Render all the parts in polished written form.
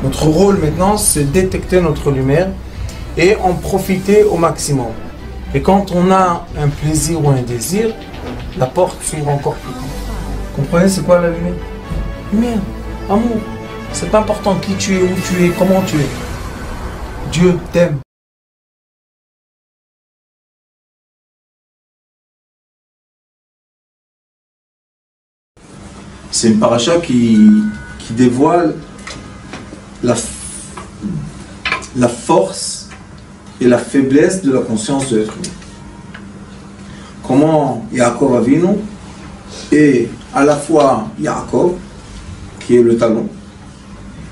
Notre rôle maintenant, c'est détecter notre lumière et en profiter au maximum. Et quand on a un plaisir ou un désir, la porte s'ouvre encore plus. Comprenez, c'est quoi la lumière? Lumière, amour. C'est pas important qui tu es, où tu es, comment tu es. Dieu t'aime. C'est une paracha qui dévoile la force et la faiblesse de la conscience de l'être humain. Comment Yaakov Avinu est à la fois Yaakov, qui est le talon,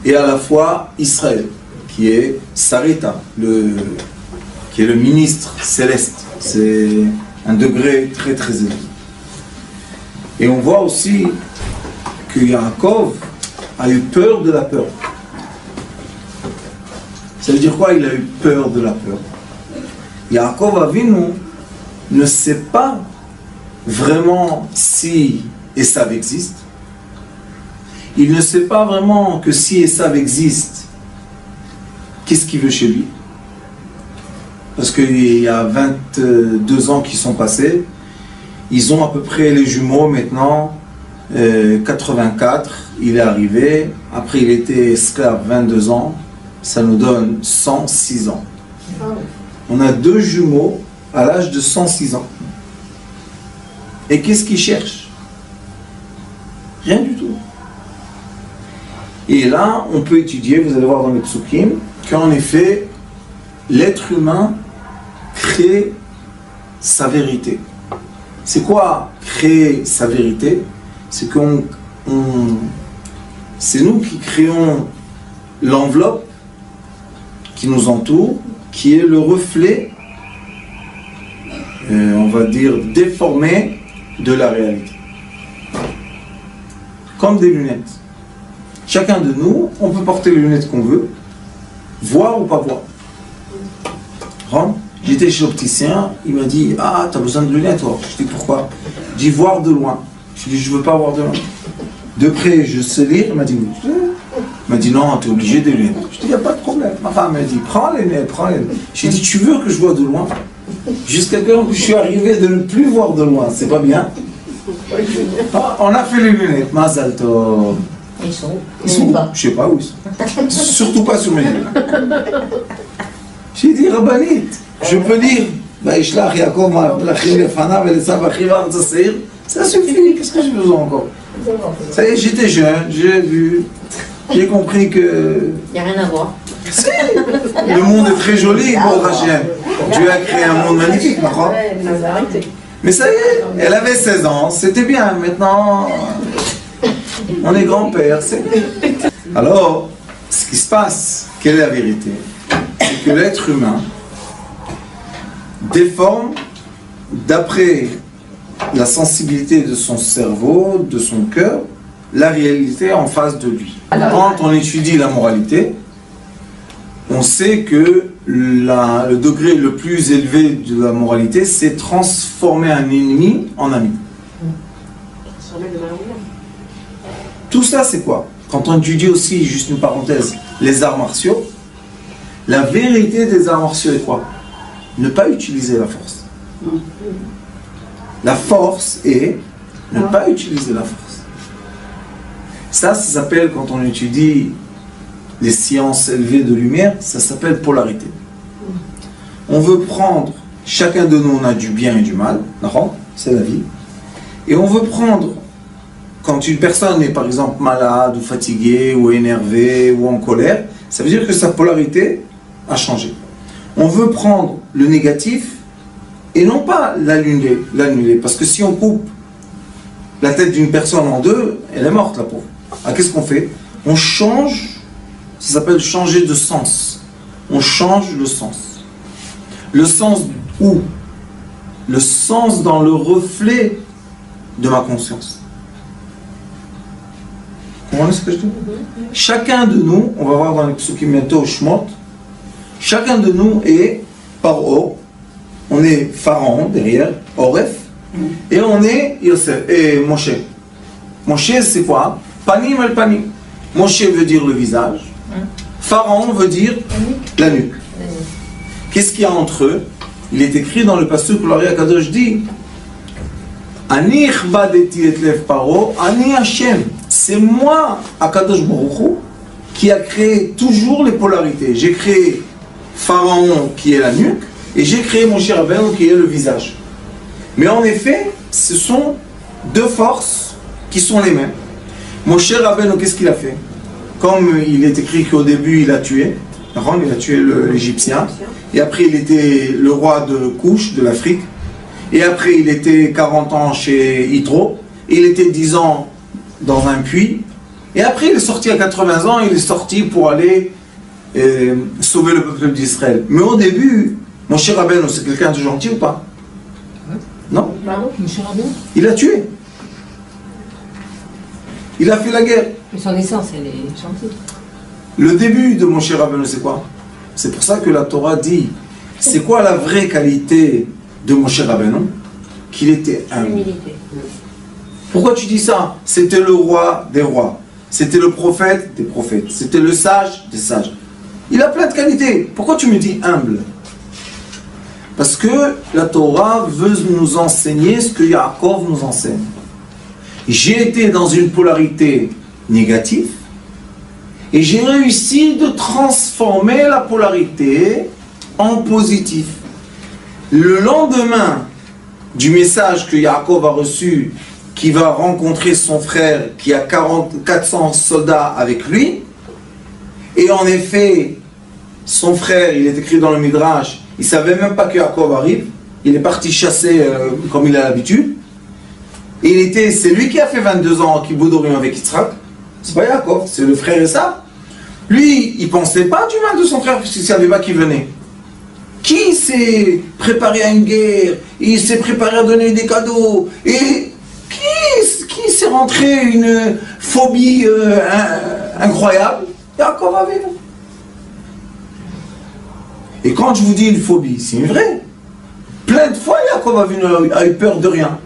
et à la fois Israël, qui est Sarita, qui est le ministre céleste. C'est un degré très très élevé. Et on voit aussi que Yaakov a eu peur de la peur. Ça veut dire quoi, il a eu peur de la peur? Yaakov Avinu ne sait pas vraiment si Esav existe. Il ne sait pas vraiment que si Esav existe, qu'est-ce qu'il veut chez lui? Parce qu'il y a 22 ans qui sont passés, ils ont à peu près les jumeaux maintenant, 84, il est arrivé, après il était esclave 22 ans, ça nous donne 106 ans. On a 2 jumeaux à l'âge de 106 ans. Et qu'est-ce qu'ils cherchent? Rien du tout. Et là, on peut étudier, vous allez voir dans les psukim, qu'en effet, l'être humain crée sa vérité. C'est quoi créer sa vérité? C'est c'est nous qui créons l'enveloppe qui nous entoure, qui est le reflet, on va dire, déformé de la réalité. Comme des lunettes. Chacun de nous, on peut porter les lunettes qu'on veut, voir ou pas voir. J'étais chez l'opticien, il m'a dit « Ah, tu as besoin de lunettes, toi ?» Je dis « Pourquoi ?» Il dit « Voir de loin. » Je dis « Je ne veux pas voir de loin. » De près, je sais lire. Il m'a dit « Il m'a dit « Non, tu es obligé des lunettes. » Je dis « Il n'y a pas de problème. » Ma femme m'a dit « Prends les lunettes, prends les lunettes. » J'ai dit « Tu veux que je vois de loin ?» Jusqu'à quand je suis arrivé de ne plus voir de loin. C'est pas bien. Ah, on a fait les lunettes. Mazal tov. Ils sont où? Ils sont où? Je sais pas où ils sont. Surtout pas sur mes yeux. J'ai dit, Rabbanit, je peux lire. Ça suffit, qu'est-ce que j'ai besoin encore? Ça y est, j'étais jeune, j'ai vu, j'ai compris que... Il n'y a rien à voir. Le monde est très joli, bon Hachem. Dieu a créé un monde magnifique, d'accord? Mais ça y est, elle avait 16 ans, c'était bien, maintenant... On est grand-père, c'est... Alors, ce qui se passe, quelle est la vérité? C'est que l'être humain déforme d'après la sensibilité de son cerveau, de son cœur, la réalité en face de lui. Quand on étudie la moralité, on sait que le degré le plus élevé de la moralité, c'est transformer un ennemi en ami. Tout ça, c'est quoi? Quand on étudie aussi, juste une parenthèse, les arts martiaux, la vérité des arts martiaux est quoi? Ne pas utiliser la force. La force est ne pas utiliser la force. Ça s'appelle, quand on étudie les sciences élevées de lumière, ça s'appelle polarité. On veut prendre, chacun de nous on a du bien et du mal, c'est la vie, et on veut prendre, quand une personne est par exemple malade ou fatiguée ou énervée ou en colère, ça veut dire que sa polarité a changé. On veut prendre le négatif et non pas l'annuler, parce que si on coupe la tête d'une personne en deux, elle est morte la pauvre. Ah, qu'est-ce qu'on fait? On change, ça s'appelle changer de sens. On change le sens. Le sens où? Le sens dans le reflet de ma conscience. Vous comprenez ce que je dis? Chacun de nous, on va voir dans les psukim bientôt, Shmot, chacun de nous est par haut, on est Pharaon derrière, Oref, et on est Yosef, et Moshe. Moshe c'est quoi? Panim el panim. Moshe veut dire le visage, Pharaon veut dire la nuque. Qu'est-ce qu'il y a entre eux? Il est écrit dans le pasteur que l'Ari Akadosh dit Ani ichbadeti et lev paro, ani Hashem. C'est moi, Akadosh Baruch Hu, qui a créé toujours les polarités. J'ai créé Pharaon qui est la nuque et j'ai créé Moshe Rabbeinu qui est le visage. Mais en effet, ce sont deux forces qui sont les mêmes. Moshe Rabbeinu, qu'est-ce qu'il a fait? Comme il est écrit qu'au début il a tué l'Égyptien, et après il était le roi de Couche, de l'Afrique, et après il était 40 ans chez Yitro, et il était 10 ans dans un puits, et après il est sorti à 80 ans, il est sorti pour aller sauver le peuple d'Israël. Mais au début, Moshe Rabbeinu, c'est quelqu'un de gentil ou pas? Non? Il a tué. Il a fait la guerre. Mais son essence, elle est gentille. Le début de Moshe Rabbeinu, c'est quoi? C'est pour ça que la Torah dit, c'est quoi la vraie qualité de Moshe Rabbeinu? Qu'il était humble. Humilité. Pourquoi tu dis ça? C'était le roi des rois. C'était le prophète des prophètes. C'était le sage des sages. Il a plein de qualités. Pourquoi tu me dis humble? Parce que la Torah veut nous enseigner ce que Yaakov nous enseigne. J'ai été dans une polarité négative et j'ai réussi de transformer la polarité en positif. Le lendemain du message que Yaakov a reçu, qui va rencontrer son frère qui a 400 soldats avec lui, et en effet, son frère, il est écrit dans le Midrash, il ne savait même pas que Yaakov arrive, il est parti chasser comme il a l'habitude. Et c'est lui qui a fait 22 ans qui Boudorim avec Yitzhak. C'est pas Yaakov, c'est le frère Esav. Lui, il ne pensait pas du mal de son frère puisqu'il ne savait pas qui venait. Qui s'est préparé à une guerre, il s'est préparé à donner des cadeaux, et qui s'est rentré une phobie incroyable? Yaakov avait. Et quand je vous dis une phobie, c'est une vraie. Plein de fois, Yaakov a eu peur de rien.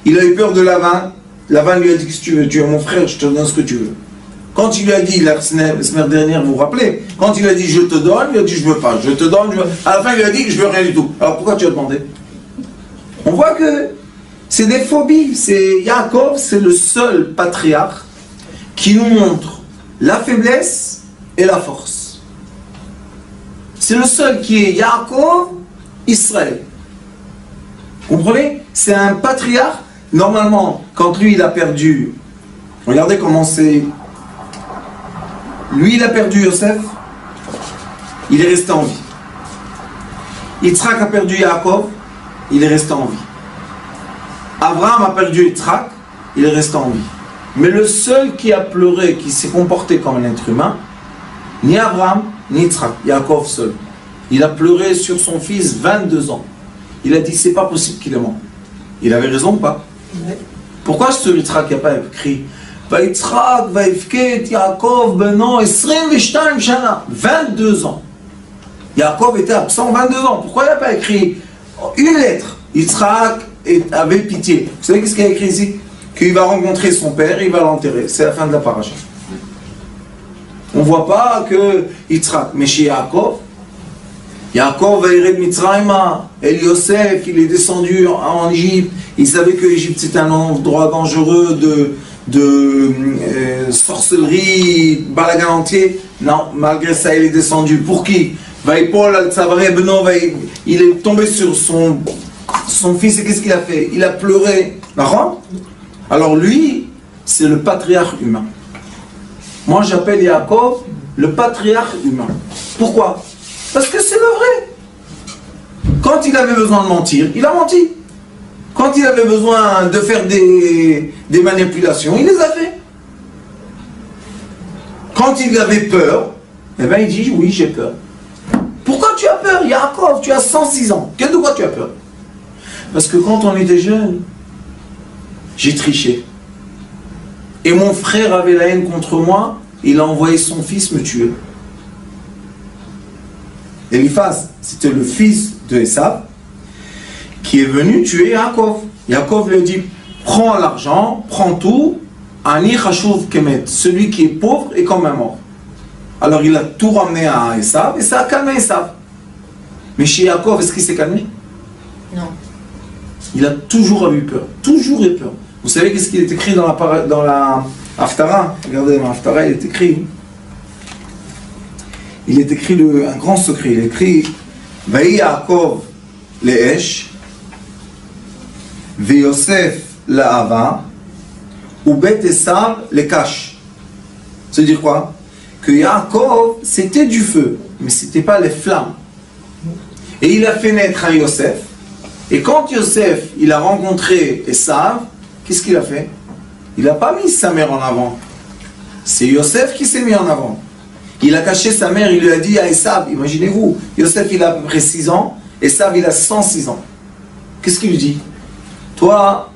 Il a eu peur de Lavan. Lavan lui a dit: qu'est-ce que tu veux? Tu es mon frère, je te donne ce que tu veux. Quand il lui a dit, la semaine dernière, vous vous rappelez, quand il a dit je te donne, il a dit je veux pas, je te donne, je veux. À la fin, il a dit je veux rien du tout. Alors pourquoi tu as demandé? On voit que c'est des phobies. Yaakov, c'est le seul patriarche qui nous montre la faiblesse et la force. C'est le seul qui est Yaakov, Israël. Vous comprenez? C'est un patriarche. Normalement, quand lui il a perdu, regardez comment c'est. Lui il a perdu Yosef, il est resté en vie. Yitzhak a perdu Yaakov, il est resté en vie. Abraham a perdu Yitzhak, il est resté en vie. Mais le seul qui a pleuré, qui s'est comporté comme un être humain, ni Abraham, ni Yitzhak, Yaakov seul. Il a pleuré sur son fils 22 ans. Il a dit c'est pas possible qu'il est mort. Il avait raison ou pas? Oui. Pourquoi ce Yitzhak n'a pas écrit Yitzhak, Vaifket, Yaakov, Beno, 22 shana, 22 ans. Yaakov était absent 22 ans. Pourquoi il n'a pas écrit une lettre? Yitzhak avait pitié. Vous savez qu'est-ce qu'il a écrit ici? Qu'il va rencontrer son père, il va l'enterrer. C'est la fin de la paracha. On ne voit pas que Yitzhak, mais chez Yaakov va irer de Mitzrayma, El Yosef, il est descendu en Égypte. Il savait que l'Égypte c'est un endroit dangereux de sorcellerie, balagan entier. Non, malgré ça, il est descendu. Pour qui? Il est tombé sur son fils et qu'est-ce qu'il a fait? Il a pleuré. Alors lui, c'est le patriarche humain. Moi j'appelle Yaakov le patriarche humain. Pourquoi? Parce que c'est le vrai. Quand il avait besoin de mentir, il a menti. Quand il avait besoin de faire des manipulations, il les a fait. Quand il avait peur, eh bien il dit oui, j'ai peur. Pourquoi tu as peur? Yaakov, tu as 106 ans. De quoi tu as peur? Parce que quand on était jeune, j'ai triché. Et mon frère avait la haine contre moi, il a envoyé son fils me tuer. Eliphaz, c'était le fils de Esav, qui est venu tuer Yaakov. Yaakov lui a dit, prends l'argent, prends tout, Ani Chashuv Kemet, celui qui est pauvre est comme un mort. Alors il a tout ramené à Esav et ça a calmé Esav. Mais chez Yaakov, est-ce qu'il s'est calmé? Non. Il a toujours eu peur, toujours eu peur. Vous savez qu'est-ce qu'il est écrit dans la Haftara? Regardez, dans la Haftara, il est écrit un grand secret. Il est écrit Vaï Yaakov le'esh, ve'Yosef la'ava, ou bet Esav le'kash. Ça veut dire quoi? Que Yaakov, c'était du feu, mais c'était pas les flammes. Et il a fait naître un Yosef. Et quand Yosef, il a rencontré Esav, qu'est-ce qu'il a fait? Il n'a pas mis sa mère en avant. C'est Yosef qui s'est mis en avant. Il a caché sa mère, il lui a dit à Esav, imaginez-vous, Yosef il a à peu près 6 ans, Esav il a 106 ans. Qu'est-ce qu'il lui dit? Toi,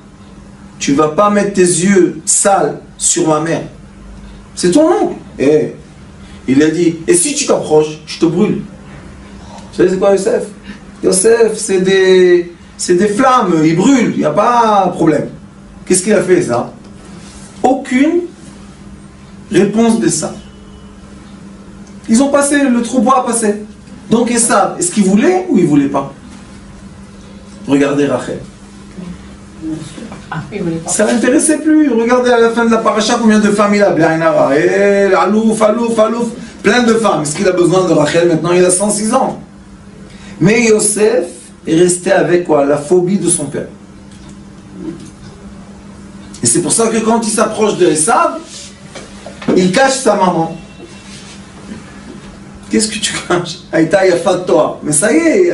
tu vas pas mettre tes yeux sales sur ma mère. C'est ton oncle. Et il a dit, et si tu t'approches, je te brûle. Vous savez c'est quoi Yosef? Yosef, c'est des flammes, il brûle, il n'y a pas de problème. Qu'est-ce qu'il a fait ça? Aucune réponse de ça. Ils ont passé, le troupeau a passé. Donc Esav, est-ce qu'il voulait ou il ne voulait pas? Regardez Rachel. Ça ne l'intéressait plus. Regardez à la fin de la paracha combien de femmes il a. Blainara, Alouf, plein de femmes. Est-ce qu'il a besoin de Rachel? Maintenant il a 106 ans. Mais Yosef est resté avec quoi? La phobie de son père. Et c'est pour ça que quand il s'approche de Esav, il cache sa maman. Qu'est-ce que tu caches? Aïta yafa de toi. Mais ça y est,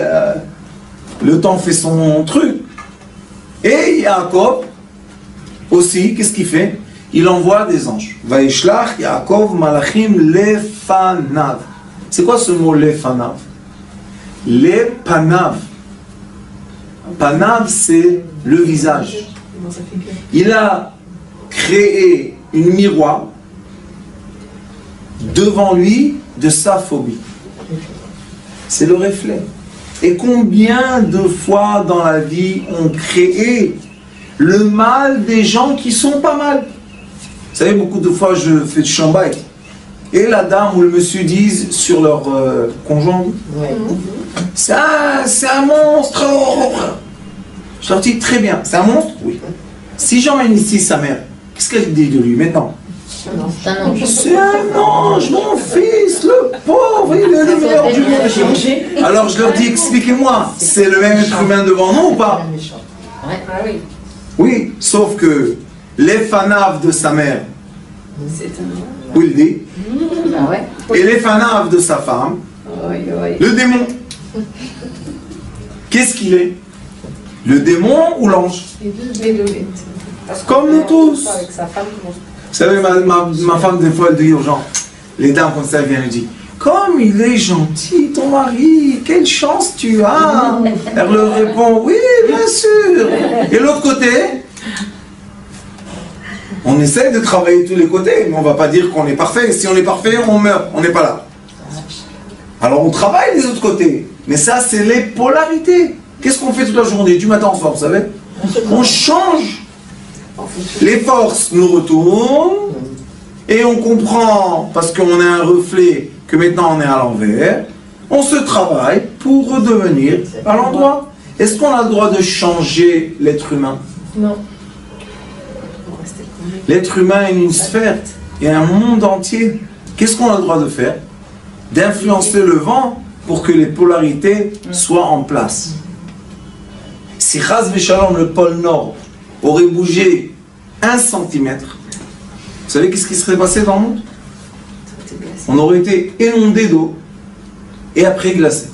le temps fait son truc. Et Yaakov aussi, qu'est-ce qu'il fait? Il envoie des anges. Vaishlach Yaakov malachim lefanav. C'est quoi ce mot lefanav? Les panav. Panav, c'est le visage. Il a créé une miroir devant lui de sa phobie. C'est le reflet. Et combien de fois dans la vie on crée le mal des gens qui sont pas mal? Vous savez, beaucoup de fois je fais du chambaï. Et la dame ou le monsieur disent sur leur conjoint, c'est un monstre. Je leur dis très bien, c'est un monstre? Oui. Si j'emmène ici sa mère, qu'est-ce qu'elle dit de lui maintenant? C'est un ange, mon fils, le pauvre, il est le meilleur du monde. Alors je leur dis, expliquez-moi, c'est le même être humain devant nous ou pas? Oui, sauf que les fanaves de sa mère, où il dit, et les fanaves de sa femme, le démon. Qu'est-ce qu'il est? Le démon ou l'ange? Comme nous tous. Vous savez, ma femme, des fois, elle dit aux gens, les dames comme ça, elle vient et dit, comme il est gentil, ton mari, quelle chance tu as. Elle leur répond, oui, bien sûr. Et l'autre côté, on essaie de travailler tous les côtés, mais on ne va pas dire qu'on est parfait. Si on est parfait, on meurt, on n'est pas là. Alors on travaille les autres côtés. Mais ça, c'est les polarités. Qu'est-ce qu'on fait toute la journée, du matin au soir, vous savez? On change. Les forces nous retournent et on comprend, parce qu'on a un reflet, que maintenant on est à l'envers. On se travaille pour redevenir à l'endroit. Est-ce qu'on a le droit de changer l'être humain? Non. L'être humain est une sphère et un monde entier. Qu'est-ce qu'on a le droit de faire? D'influencer le vent pour que les polarités soient en place. Si Chas V'Shalom, le pôle Nord, aurait bougé 1 centimètre, vous savez qu'est-ce qui serait passé dans le monde? On aurait été inondé d'eau et après glacé.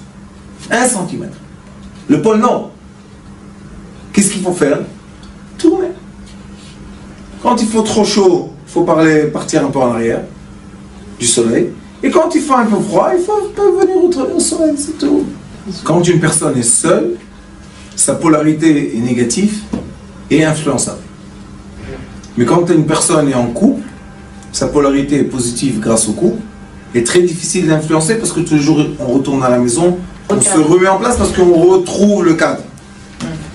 1 centimètre. Le pôle Nord. Qu'est-ce qu'il faut faire? Tourner. Quand il faut trop chaud, il faut partir un peu en arrière du soleil. Et quand il fait un peu froid, il faut venir au soleil, c'est tout. Quand une personne est seule, sa polarité est négative et influençable. Mais quand une personne est en couple, sa polarité est positive grâce au couple, est très difficile d'influencer parce que tous les jours on retourne à la maison, on se remet en place parce qu'on retrouve le cadre.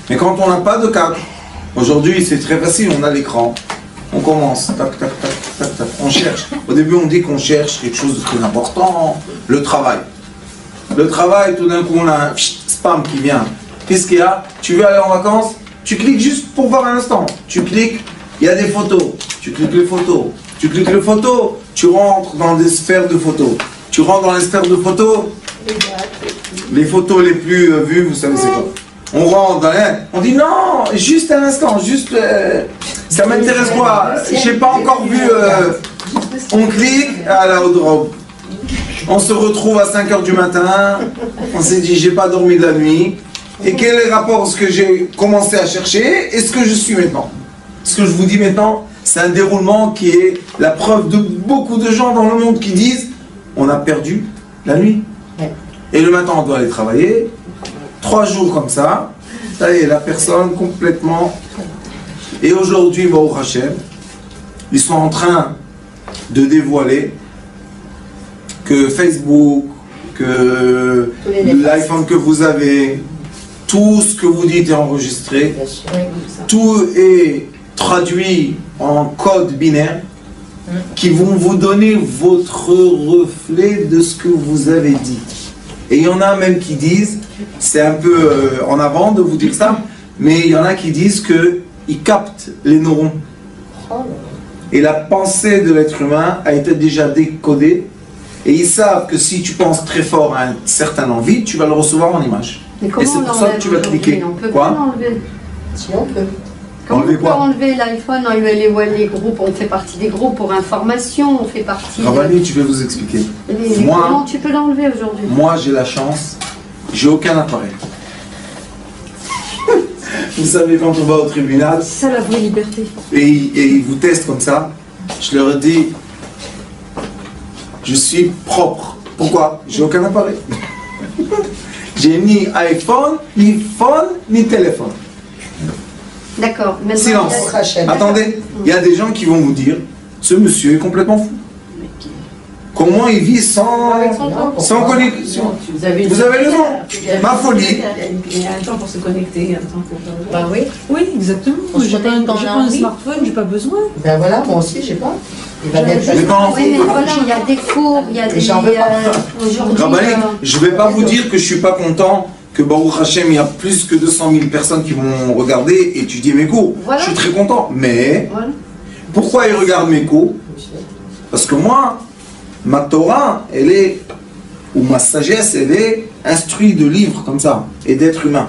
Mais quand on n'a pas de cadre, aujourd'hui c'est très facile, on a l'écran, on commence, tac, tac, tac. tac, tac. On cherche. Au début, on dit qu'on cherche quelque chose de très important, le travail. Le travail, tout d'un coup, on a un spam qui vient. Qu'est-ce qu'il y a? Tu veux aller en vacances? Tu cliques juste pour voir un instant. Tu cliques, il y a des photos. Tu cliques les photos. Tu cliques les photos, tu rentres dans des sphères de photos. Tu rentres dans les sphères de photos. Les photos les plus vues, vous savez c'est quoi? On rentre dans les... On dit non, juste un instant, juste... ça m'intéresse quoi? J'ai pas encore vu... on clique à la haute-robe. On se retrouve à 5h du matin. On s'est dit j'ai pas dormi de la nuit. Et quel est le rapport ce que j'ai commencé à chercher et ce que je suis maintenant? Ce que je vous dis maintenant, c'est un déroulement qui est la preuve de beaucoup de gens dans le monde qui disent on a perdu la nuit. Et le matin on doit aller travailler. 3 jours comme ça, ça y est, la personne complètement... Et aujourd'hui, Baruch Hashem, ils sont en train de dévoiler que Facebook, que l'iPhone que vous avez, tout ce que vous dites est enregistré, tout est traduit en code binaire qui vont vous donner votre reflet de ce que vous avez dit. Et il y en a même qui disent, c'est un peu en avant de vous dire ça, mais il y en a qui disent qu'ils captent les neurones. Et la pensée de l'être humain a été déjà décodée. Et ils savent que si tu penses très fort à un certain envie, tu vas le recevoir en image. Et c'est pour ça que tu vas cliquer. On peut quoi pas l'enlever. Si on peut. Comment enlever on peut enlever l'iPhone, enlever les groupes? On fait partie des groupes pour information, on fait partie... Ravani, tu vais vous expliquer. Moi, comment tu peux l'enlever aujourd'hui? Moi, j'ai la chance, j'ai aucun appareil. Vous savez, quand on va au tribunal, C'est ça la vraie liberté. et ils vous testent comme ça, je leur dis, je suis propre. Pourquoi? J'ai aucun appareil. J'ai ni iPhone, ni phone, ni téléphone. D'accord. Silence. Attendez, il y a des gens qui vont vous dire, ce monsieur est complètement fou. Comment il vit sans connexion? Vous avez raison. Ma folie. Il y a un temps pour se connecter, un temps pour... Bah oui. Oui, exactement. On se J'ai pas, connecte quand on a un envie. smartphone, j'ai pas besoin. Ben voilà, moi aussi, j'ai pas. Il va bien Mais quand- Oui, mais voilà, il y a des cours, il y a des... J'en veux pas. Aujourd'hui... Rabbani, je ne vais pas vous dire que je ne suis pas content que Baruch Hashem, il y a plus que 200 000 personnes qui vont regarder et étudier mes cours. Voilà. Je suis très content. Mais Voilà. pourquoi ils regardent mes cours? Parce que moi, ma Torah, elle est, ou ma sagesse, elle est instruite de livres comme ça, et d'être humain.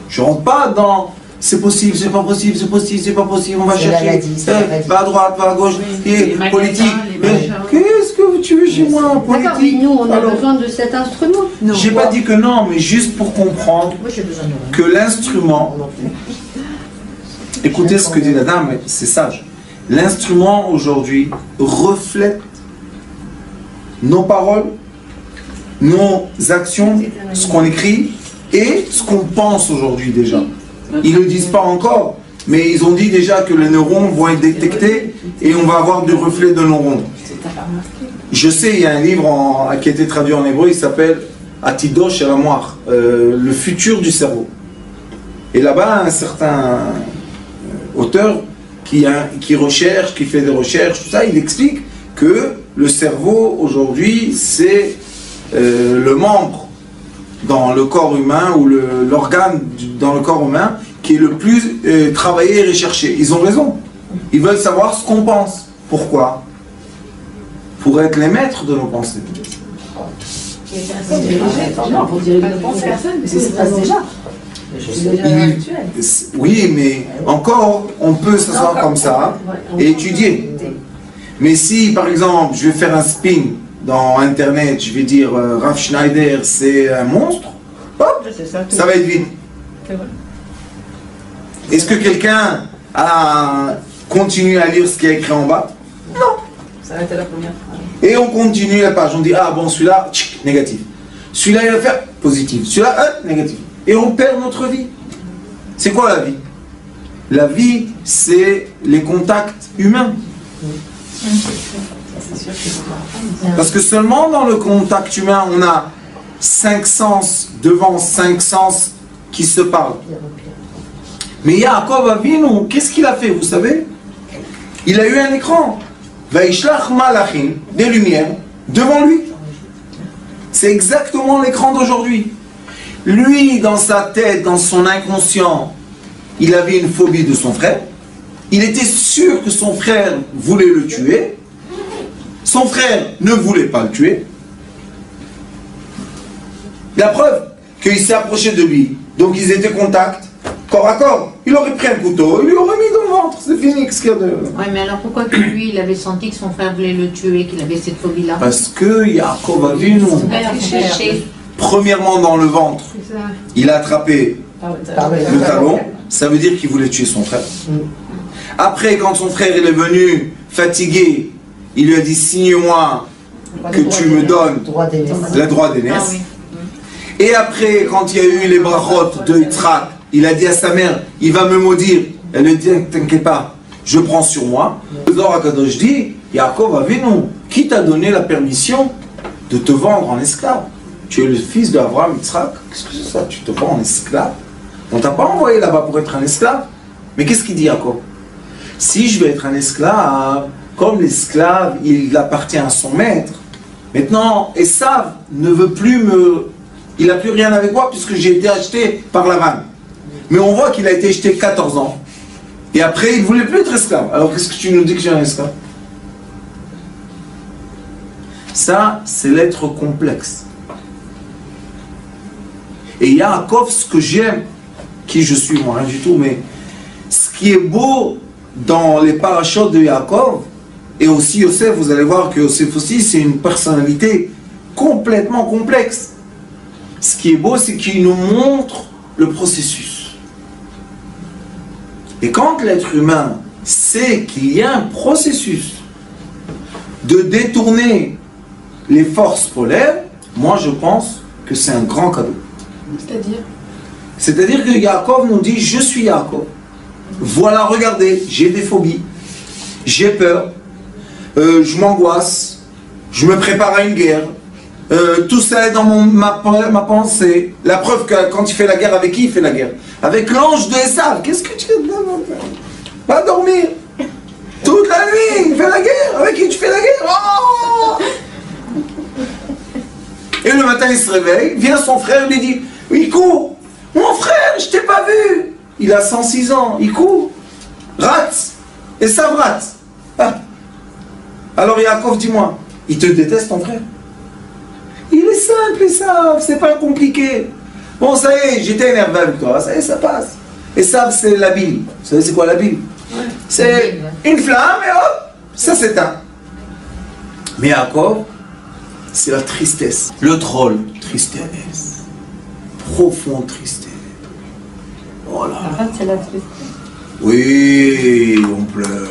Je ne rentre pas dans c'est possible, c'est pas possible, c'est possible, c'est pas possible, on va C'est chercher, la maladie, c'est la maladie. va à droite, va à gauche, et les magasins, politique. les machins. Qu'est-ce que tu veux chez moi en D'accord, mais politique? nous, on a Alors, besoin de cet instrument. Non. j'ai pas dit que non, mais juste pour comprendre Moi, j'ai besoin de rien. que l'instrument, Non plus. écoutez ce que dit la dame, c'est sage. L'instrument aujourd'hui reflète nos paroles, nos actions, ce qu'on écrit et ce qu'on pense aujourd'hui déjà. Ils ne le disent pas encore, mais ils ont dit déjà que les neurones vont être détectés et on va avoir du reflet de neurones. Je sais, il y a un livre qui a été traduit en hébreu, il s'appelle Atidosh el Amoar, le futur du cerveau. Et là-bas, un certain auteur qui recherche, qui fait des recherches, tout ça, il explique que le cerveau aujourd'hui, c'est le membre dans le corps humain ou l'organe dans le corps humain qui est le plus travaillé et recherché. Ils ont raison. Ils veulent savoir ce qu'on pense. Pourquoi? Pour être les maîtres de nos pensées. Non, pour dire une personne, mais c'est ça déjà. C'est déjà Il- actuel. Oui, mais encore, on peut s'asseoir comme ça et étudier. Mais si, par exemple, je vais faire un spin dans Internet, je vais dire Rav Schneider, c'est un monstre, hop, ça va être vite. Est-ce que quelqu'un a continué à lire ce qui est écrit en bas? Ça va être la première phrase. Et on continue la page, on dit, ah bon, celui-là, tchic, négatif. Celui-là, il va faire positif. Celui-là, négatif. Et on perd notre vie. C'est quoi la vie? La vie, c'est les contacts humains. Parce que seulement dans le contact humain, on a 5 sens devant 5 sens qui se parlent. Mais Yaakov Avinu, qu'est-ce qu'il a fait, vous savez? Il a eu un écran. Vaishlach malachim, des lumières, devant lui. C'est exactement l'écran d'aujourd'hui. Lui, dans sa tête, dans son inconscient, il avait une phobie de son frère. Il était sûr que son frère voulait le tuer. Son frère ne voulait pas le tuer. La preuve qu'il s'est approché de lui. Donc ils étaient contact, corps à corps. Il aurait pris un couteau, il lui aurait mis dans le ventre. C'est fini. Qu'est-ce qu'il y a de... Ouais, mais alors pourquoi que lui, il avait senti que son frère voulait le tuer, qu'il avait cette phobie-là? Parce que Yaakov a vu, nous. Premièrement, dans le ventre, il a attrapé le talon. Ça veut dire qu'il voulait tuer son frère. Après, quand son frère il est venu fatigué, il lui a dit, signe-moi que tu me donnes le droit d'aînesse. Et après, quand il y a eu les brachot de Yitzhak, il a dit à sa mère, il va me maudire. Elle lui dit, t'inquiète pas, je prends sur moi. Le Zohar HaKadosh dit, Yaakov Avinu, qui t'a donné la permission de te vendre en esclave? Tu es le fils d'Abraham Yitzhak. Qu'est-ce que c'est ça? Tu te vends en esclave? On t'a pas envoyé là-bas pour être un esclave. Mais qu'est-ce qu'il dit Yaakov? Si je vais être un esclave, comme l'esclave, il appartient à son maître. Maintenant, Esav ne veut plus me... Il n'a plus rien avec moi puisque j'ai été acheté par Lavan. Mais on voit qu'il a été acheté 14 ans. Et après, il ne voulait plus être esclave. Alors qu'est-ce que tu nous dis que j'ai un esclave? Ça, c'est l'être complexe. Et Yaakov, ce que j'aime, qui je suis, moi, rien du tout, mais ce qui est beau dans les parachutes de Yaakov, et aussi Yosef, vous allez voir que Yosef aussi, c'est une personnalité complètement complexe. Ce qui est beau, c'est qu'il nous montre le processus. Et quand l'être humain sait qu'il y a un processus de détourner les forces polaires, moi je pense que c'est un grand cadeau. C'est-à-dire que Yaakov nous dit, je suis Yaakov. Voilà, regardez, j'ai des phobies, j'ai peur, je m'angoisse, je me prépare à une guerre. Tout ça est dans ma pensée. La preuve que quand il fait la guerre, avec qui il fait la guerre? Avec l'ange de Esav. Qu'est-ce que tu fais? Pas dormir. Toute la nuit, il fait la guerre. Avec qui tu fais la guerre? Oh, et le matin, il se réveille, vient son frère, lui dit, il court. Mon frère, je t'ai pas vu. Il a 106 ans, il court. Rate. Esav rate. Ah. Alors Yaakov, dis-moi, il te déteste ton frère? Il est simple, Esav, c'est pas compliqué. Bon, ça y est, j'étais énervé avec toi, ça y est, ça passe. Esav, c'est la bile. Vous savez, c'est quoi la bile? C'est une flamme et hop, ça s'éteint. Mais Yaakov, c'est la tristesse. Le troll, tristesse. Profonde tristesse. Oh là là. C'est la tristesse. Oui, on pleure.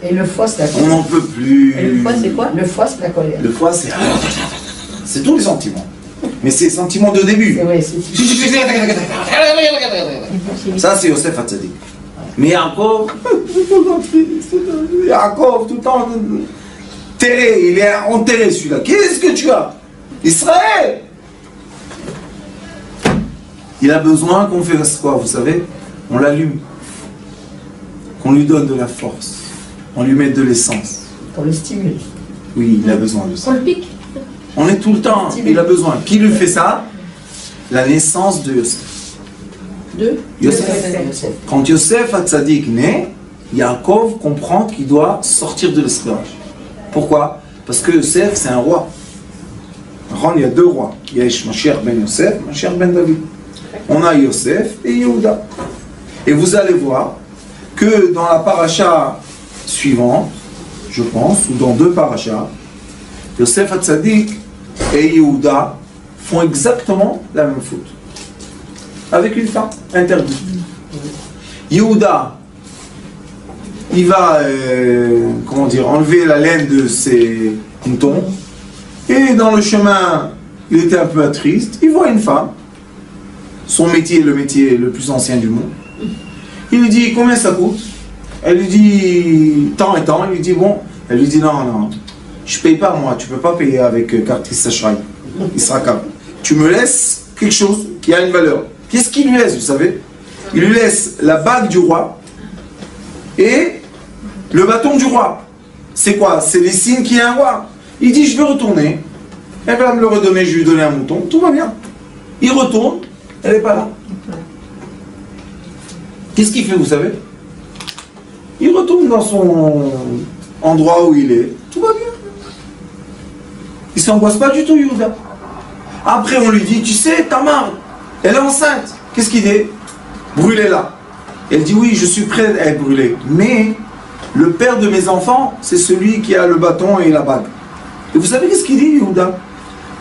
Et le foie, c'est la On colère. n'en peut plus. Et le foie, c'est quoi? Le foie, c'est la colère. Le foie, c'est... C'est tous les sentiments. Mais c'est les sentiments de début. Ouais, c'est... Ça, c'est Yosef Hatzadik. Mais Yaakov, Yaakov, tout le temps terré, il est enterré celui-là. Qu'est-ce que tu as? Israël! Il a besoin qu'on fasse quoi, vous savez? On l'allume. Qu'on lui donne de la force. On lui met de l'essence. Pour le stimuler. Oui, il a besoin de ça. On le pique. On est tout le temps, il a besoin. Qui lui fait ça? La naissance de Yosef. De Yosef. Quand Yosef Hatzadik naît, Yaakov comprend qu'il doit sortir de l'esclavage. Pourquoi? Parce que Yosef, c'est un roi. Il y a deux rois. Il y a Mashiach ben Yosef, Mashiach ben David. On a Yosef et Yehuda. Et vous allez voir que dans la paracha suivante, je pense, ou dans deux parachas, Yosef Hatzadik et Yehuda font exactement la même faute. Avec une femme interdite. Yehuda, il va comment dire, enlever la laine de ses moutons. Et dans le chemin, il était un peu triste. Il voit une femme. Son métier est le métier le plus ancien du monde. Il lui dit combien ça coûte? Elle lui dit tant et tant. Il lui dit bon. Elle lui dit non, non, je paye pas moi. Tu peux pas payer avec carte Israël. Il sera capable. Tu me laisses quelque chose qui a une valeur. Qu'est-ce qu'il lui laisse, vous savez? Il lui laisse la bague du roi et le bâton du roi. c'est quoi? C'est les signes qu'il y a à voir. Il dit, je vais retourner. Elle va me le redonner, je vais lui donner un mouton. Tout va bien. Il retourne, elle n'est pas là. Qu'est-ce qu'il fait, vous savez? Il retourne dans son endroit où il est. Tout va bien. Il ne s'angoisse pas du tout, Yehuda. Après, on lui dit, tu sais, Tamar, elle est enceinte. Qu'est-ce qu'il dit? Brûlez-la. Elle dit, oui, je suis prête à être brûlée. Mais le père de mes enfants, c'est celui qui a le bâton et la bague. Et vous savez qu'est-ce qu'il dit, Yehuda?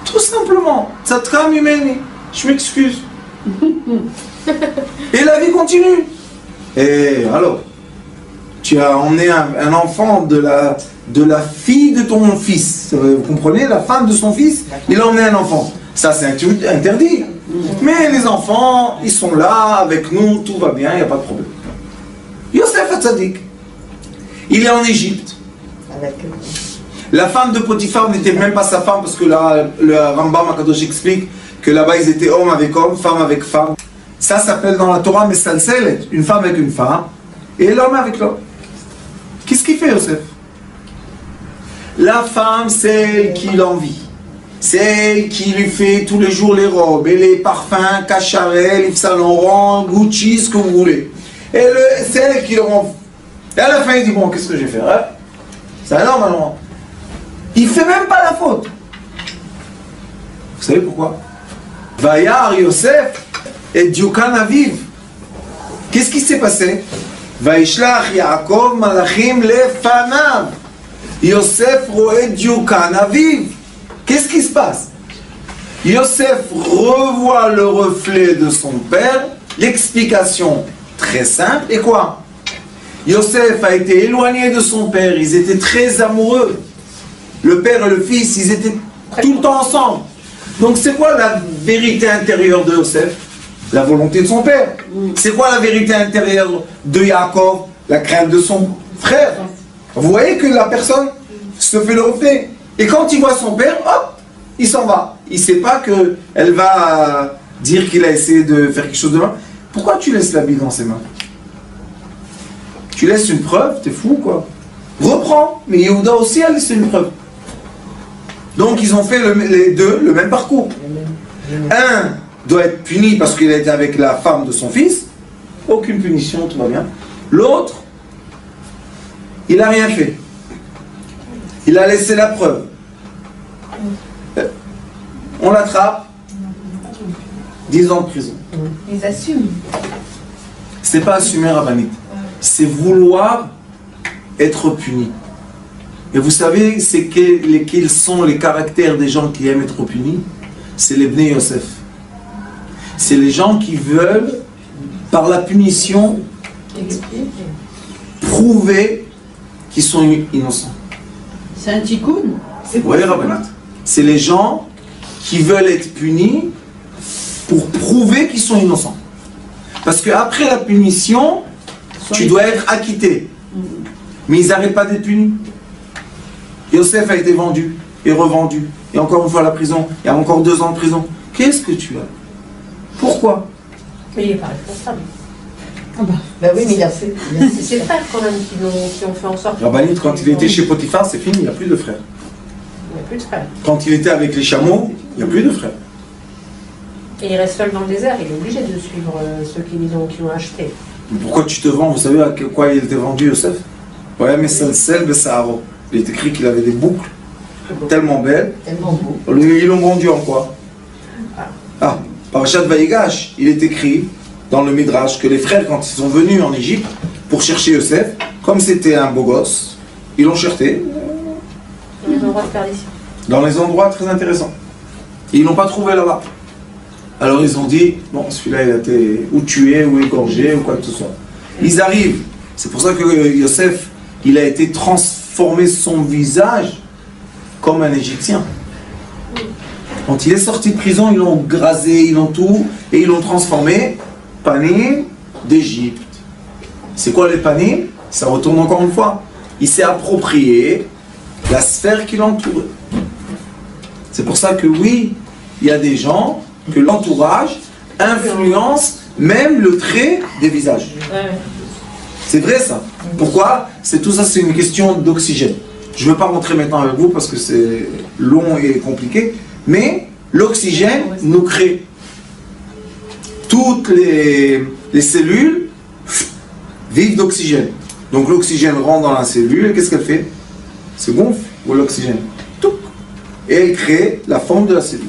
Tout simplement, Tzatkam Humeni, je m'excuse. Et la vie continue. Et alors, tu as emmené un enfant de la fille de ton fils. Vous comprenez? La femme de son fils, il a emmené un enfant. Ça, c'est interdit. Mais les enfants, ils sont là avec nous, tout va bien, il n'y a pas de problème. Yosef Hatzadik, il est en Égypte. La femme de Potiphar n'était même pas sa femme, parce que là, le Rambam Akadosh explique que là-bas, ils étaient homme avec homme, femme avec femme. Ça s'appelle dans la Torah Mesalselet, une femme avec une femme, et l'homme avec l'homme. Qu'est-ce qu'il fait, Yosef? La femme, celle qui l'envie. Celle qui lui fait tous les jours les robes, et les parfums, Cacharel, Yves Saint Laurent, Gucci, ce que vous voulez. Et celle qui le rend. Et à la fin, il dit, bon, qu'est-ce que je vais faire, hein? C'est un homme, alors. Il ne fait même pas la faute. Vous savez pourquoi? Vayar Yosef et Diukan Aviv. Qu'est-ce qui s'est passé? Vaishlach Yaakov Malachim Lefanav. Yosef roe Diukan Aviv. Qu'est-ce qui se passe? Yosef revoit le reflet de son père. L'explication très simple. Et quoi? Yosef a été éloigné de son père. Ils étaient très amoureux. Le père et le fils, ils étaient tout le temps ensemble. Donc c'est quoi la vérité intérieure de Yosef? La volonté de son père. C'est quoi la vérité intérieure de Yaakov? La crainte de son frère. Vous voyez que la personne se fait le reflet. Et quand il voit son père, hop, il s'en va. Il ne sait pas qu'elle va dire qu'il a essayé de faire quelque chose de mal. Pourquoi tu laisses la Bible dans ses mains? Tu laisses une preuve, t'es fou quoi. Reprends. Mais Yehuda aussi a laissé une preuve. Donc ils ont fait les deux le même parcours. Un doit être puni parce qu'il a été avec la femme de son fils. Aucune punition, tout va bien. L'autre, il n'a rien fait. Il a laissé la preuve. On l'attrape. 10 ans de prison. Ils assument. C'est pas assumer Rabbanit. C'est vouloir être puni. Et vous savez, quels sont les caractères des gens qui aiment être punis? C'est les Bnei Yosef. C'est les gens qui veulent, par la punition, prouver qu'ils sont innocents. C'est un tikkun. Vous voyez, Rabbanit? C'est les gens qui veulent être punis pour prouver qu'ils sont innocents. Parce qu'après la punition, tu dois être acquitté. Mais ils n'arrêtent pas d'être punis. Yosef a été vendu et revendu. Et encore une fois à la prison. Il y a encore 2 ans de prison. Qu'est-ce que tu as? Pourquoi? Mais il n'est pas responsable. Ben oui, mais il a fait. C'est ses frères quand même qui ont fait en sorte. Rabbanit, quand il était chez Potiphar, c'est fini, il n'y a plus de frères. Il n'y a plus de frères. Quand il était avec les chameaux, il n'y a plus de frères. Et il reste seul dans le désert, il est obligé de suivre ceux qui l'ont acheté. Pourquoi tu te vends? Vous savez à quoi il était vendu, Yosef? Ouais, mais c'est le sel de Saharo. Il est écrit qu'il avait des boucles tellement belles. Tellement beau. Ils l'ont vendu en quoi? Ah, Parashat Vaïgash, il est écrit dans le Midrash que les frères, quand ils sont venus en Égypte pour chercher Yosef, comme c'était un beau gosse, ils l'ont cherché. Dans les endroits de perdition. Dans les endroits très intéressants. Et ils n'ont pas trouvé là-bas. Alors ils ont dit, bon, celui-là il a été ou tué, ou égorgé, ou quoi que ce soit. Ils arrivent. C'est pour ça que Yosef, il a été transformé son visage comme un Égyptien. Quand il est sorti de prison, ils l'ont grasé, ils l'ont tout, et ils l'ont transformé panim d'Égypte. C'est quoi les panim? Ça retourne encore une fois. Il s'est approprié la sphère qui l'entoure. C'est pour ça que oui, il y a des gens que l'entourage influence même le trait des visages. C'est vrai ça. Pourquoi? C'est tout ça, c'est une question d'oxygène. Je ne veux pas rentrer maintenant avec vous parce que c'est long et compliqué, mais l'oxygène nous crée. Toutes les cellules vivent d'oxygène. Donc l'oxygène rentre dans la cellule et qu'est-ce qu'elle fait? Se gonfle ou l'oxygène. Et elle crée la forme de la cellule.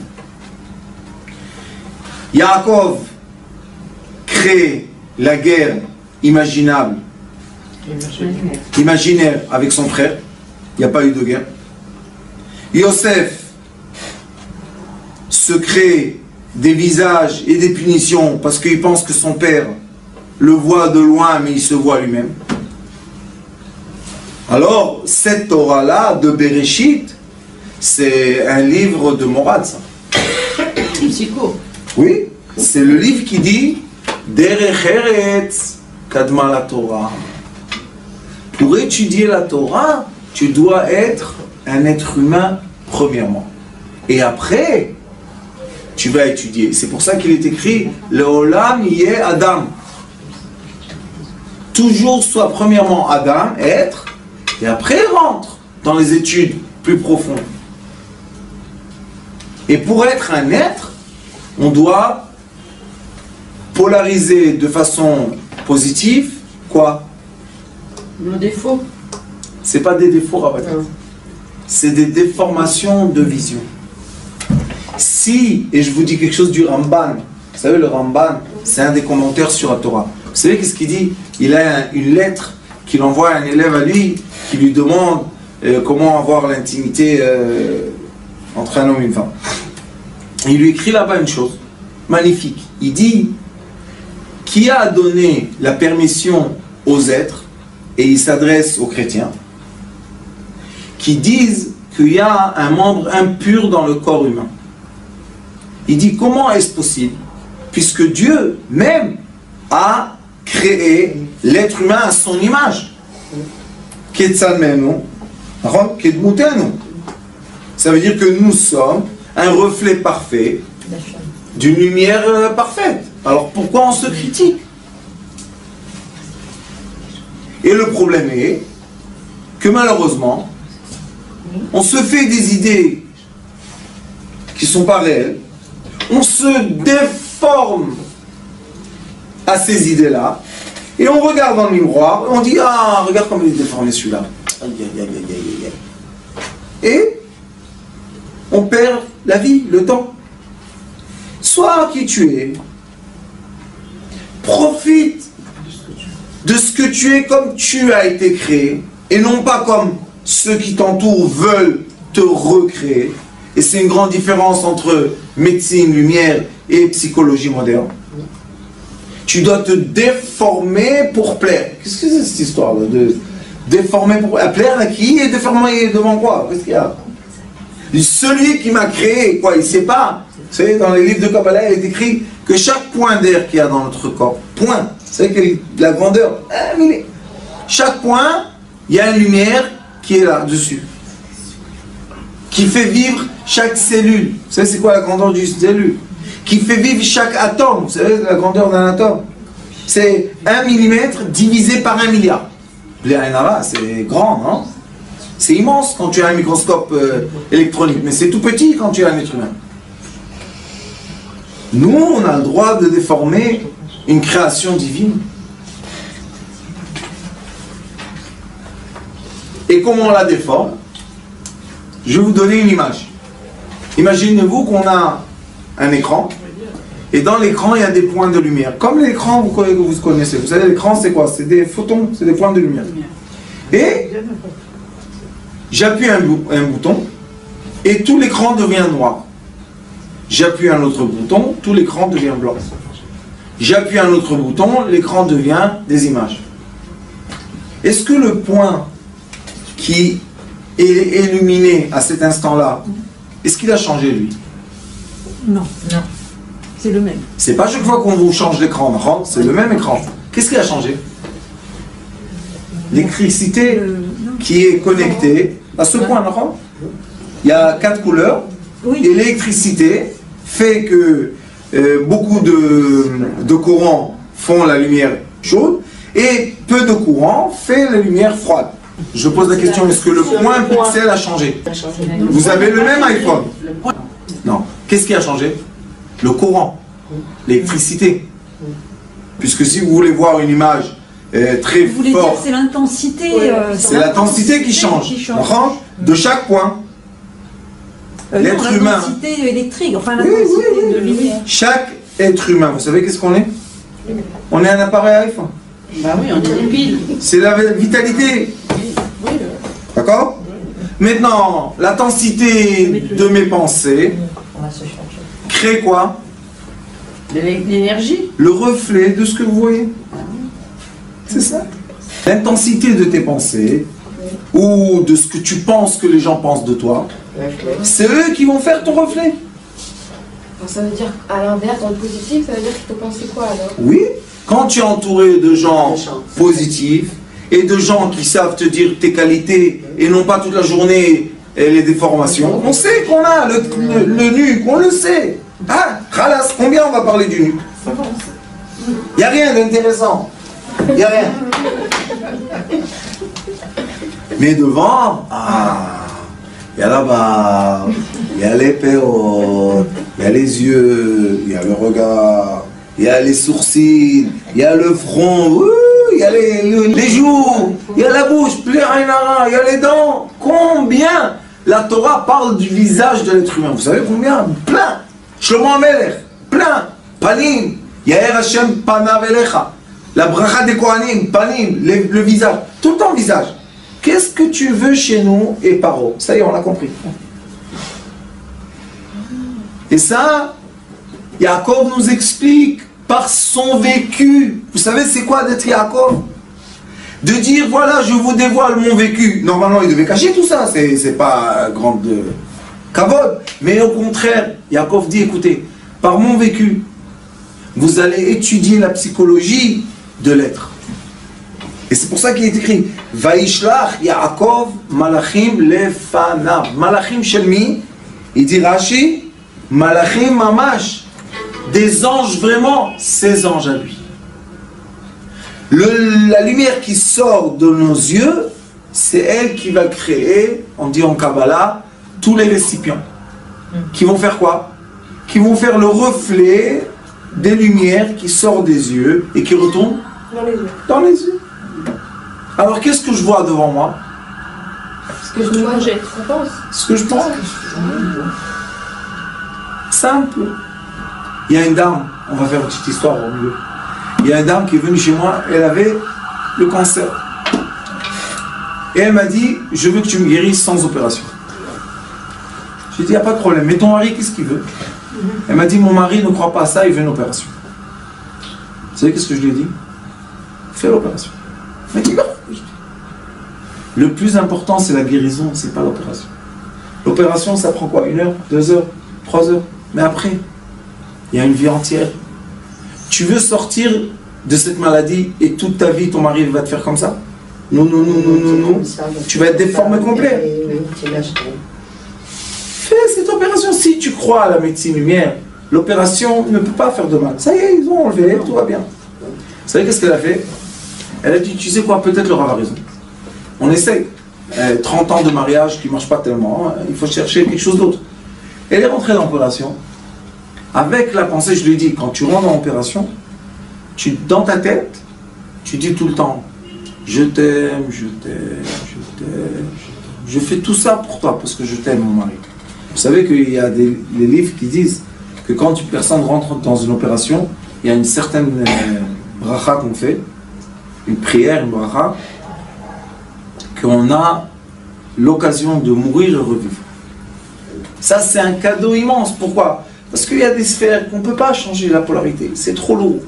Yaakov crée la guerre imaginable, imaginaire avec son frère. Il n'y a pas eu de guerre. Yosef se crée des visages et des punitions parce qu'il pense que son père le voit de loin mais il se voit lui-même. Alors cette Torah-là de Bereshit, c'est un livre de morale, ça. C'est court. Oui, c'est le livre qui dit Derech Eretz Kadma la Torah. Pour étudier la Torah, tu dois être un être humain premièrement. Et après, tu vas étudier. C'est pour ça qu'il est écrit Leolam Yeh Adam. Toujours soit premièrement Adam, être, et après rentre dans les études plus profondes. Et pour être un être, on doit polariser de façon positive quoi? Nos défauts. C'est pas des défauts, Rabat. C'est des déformations de vision. Si, et je vous dis quelque chose du Ramban, vous savez, le Ramban, c'est un des commentaires sur la Torah. Vous savez qu'est-ce qu'il dit? Il a une lettre qu'il envoie à un élève à lui qui lui demande comment avoir l'intimité entre un homme et une femme. Il lui écrit là-bas une chose magnifique. Il dit qui a donné la permission aux êtres, et il s'adresse aux chrétiens, qui disent qu'il y a un membre impur dans le corps humain. Il dit comment est-ce possible? Puisque Dieu même a créé l'être humain à son image. Ça veut dire que nous sommes un reflet parfait d'une lumière parfaite. Alors pourquoi on se critique? Et le problème est que malheureusement, on se fait des idées qui ne sont pas réelles, on se déforme à ces idées-là, et on regarde dans le miroir, et on dit « Ah, regarde comme il est déformé celui-là. » Et on perd la vie, le temps. Sois qui tu es, profite de ce que tu es comme tu as été créé, et non pas comme ceux qui t'entourent veulent te recréer. Et c'est une grande différence entre médecine, lumière et psychologie moderne. Tu dois te déformer pour plaire. Qu'est-ce que c'est cette histoire-là de déformer pour plaire à qui et déformer devant quoi? Qu'est-ce qu'il y a? Celui qui m'a créé, quoi, il ne sait pas. Vous savez, dans les livres de Kabbalah, il est écrit que chaque point d'air qu'il y a dans notre corps, point, vous savez que la grandeur, chaque point, il y a une lumière qui est là-dessus, qui fait vivre chaque cellule. Vous savez, c'est quoi la grandeur d'une cellule? Qui fait vivre chaque atome. Vous savez, la grandeur d'un atome, c'est 1 mm divisé par 1 milliard. C'est grand, non? C'est immense quand tu as un microscope électronique, mais c'est tout petit quand tu as un être humain. Nous, on a le droit de déformer une création divine. Et comment on la déforme? Je vais vous donner une image. Imaginez-vous qu'on a un écran, et dans l'écran, il y a des points de lumière. Comme l'écran que vous connaissez. Vous savez, l'écran, c'est quoi? C'est des photons, c'est des points de lumière. Et j'appuie un bouton, et tout l'écran devient noir. J'appuie un autre bouton, tout l'écran devient blanc. J'appuie un autre bouton, l'écran devient des images. Est-ce que le point qui est illuminé à cet instant-là, est-ce qu'il a changé lui? Non. Non. C'est le même. C'est pas chaque fois qu'on vous change l'écran, c'est le même écran. Qu'est-ce qui a changé? L'électricité qui est connectée à ce point, non? Il y a 4 couleurs, et l'électricité fait que beaucoup de courants font la lumière chaude, et peu de courant fait la lumière froide. Je pose la question, est-ce que le point pixel a changé? Vous avez le même iPhone? Non. Qu'est-ce qui a changé? Le courant, l'électricité. Puisque si vous voulez voir une image très Vous voulez dire forte, c'est l'intensité c'est l'intensité qui change. De chaque point. L'être humain. L'intensité électrique, enfin Oui, l'intensité de lumière. Chaque être humain, vous savez qu'est-ce qu'on est? On est un appareil iPhone. Bah oui, on est des piles. C'est la vitalité. D'accord? Maintenant, l'intensité de mes pensées crée quoi? L'énergie. Le reflet de ce que vous voyez. C'est ça. L'intensité de tes pensées ou de ce que tu penses que les gens pensent de toi, c'est eux qui vont faire ton reflet. Ça veut dire, à l'inverse, dans le positif, ça veut dire qu'il faut penser quoi alors? Oui, quand tu es entouré de gens positifs et de gens qui savent te dire tes qualités et non pas toute la journée les déformations, on sait qu'on a le nuque, on le sait. Ah, khalas, combien on va parler du nuque? Il n'y a rien d'intéressant. Il n'y a rien. Mais devant, il y a la barbe, il y a les pérotes, il y a les yeux, il y a le regard, il y a les sourcils, il y a le front, il y a les joues, il y a la bouche, il y a les dents. Combien la Torah parle du visage de l'être humain? Vous savez combien? Plein. Shlomo Amelech, plein. Panim, Yair Hashem Panav Elecha. La bracha des Kohanim, Panim, le visage. Tout le temps visage. Qu'est-ce que tu veux chez nous et Paro? Ça y est, on l'a compris. Et ça, Yaakov nous explique par son vécu. Vous savez c'est quoi d'être Yaakov? De dire voilà, je vous dévoile mon vécu. Normalement, il devait cacher tout ça. C'est pas grande kavod. Mais au contraire, Yaakov dit écoutez, par mon vécu, vous allez étudier la psychologie de l'être. Et c'est pour ça qu'il est écrit Vaishlach Yaakov Malachim Lefanav. Malachim Shelmi, il dit Rashi, Malachim Mamash. Des anges vraiment, ces anges à lui. La lumière qui sort de nos yeux, c'est elle qui va créer, on dit en Kabbalah, tous les récipients. Qui vont faire quoi? Qui vont faire le reflet des lumières qui sortent des yeux et qui retournent dans les yeux. Alors qu'est-ce que je vois devant moi? Ce que je me mangeais, tu penses? Ce que je pense. Simple. Il y a une dame, on va faire une petite histoire au milieu. Il y a une dame qui est venue chez moi, elle avait le cancer. Et elle m'a dit, je veux que tu me guérisses sans opération. J'ai dit, il n'y a pas de problème, mais ton mari, qu'est-ce qu'il veut? Elle m'a dit, mon mari ne croit pas à ça, il veut une opération. Vous savez qu'est-ce que je lui ai dit? Fais l'opération. Elle m'a dit, non. Le plus important, c'est la guérison, c'est pas l'opération. L'opération, ça prend quoi? 1 heure, 2 heures, 3 heures? Mais après, il y a une vie entière. Tu veux sortir de cette maladie et toute ta vie, ton mari va te faire comme ça? Non, non, non, non, non, non. Tu vas être déformé complet. Fais cette opération. Si tu crois à la médecine lumière, l'opération ne peut pas faire de mal. Ça y est, ils ont enlevé, tout va bien. Vous savez qu'est-ce qu'elle a fait? Elle a dit, tu sais quoi, peut-être le Rav a raison. On essaye. 30 ans de mariage qui ne marche pas tellement, hein, il faut chercher quelque chose d'autre. Elle est rentrée dans l'opération. Avec la pensée, je lui ai dit, quand tu rentres dans l'opération, dans ta tête, tu dis tout le temps, je t'aime, je t'aime, je t'aime, je t'aime. Je fais tout ça pour toi, parce que je t'aime, mon mari. Vous savez qu'il y a des livres qui disent que quand une personne rentre dans une opération, il y a une certaine bracha qu'on fait, une prière, une bracha, qu'on a l'occasion de mourir et revivre. Ça, c'est un cadeau immense. Pourquoi? Parce qu'il y a des sphères qu'on ne peut pas changer la polarité. C'est trop lourd.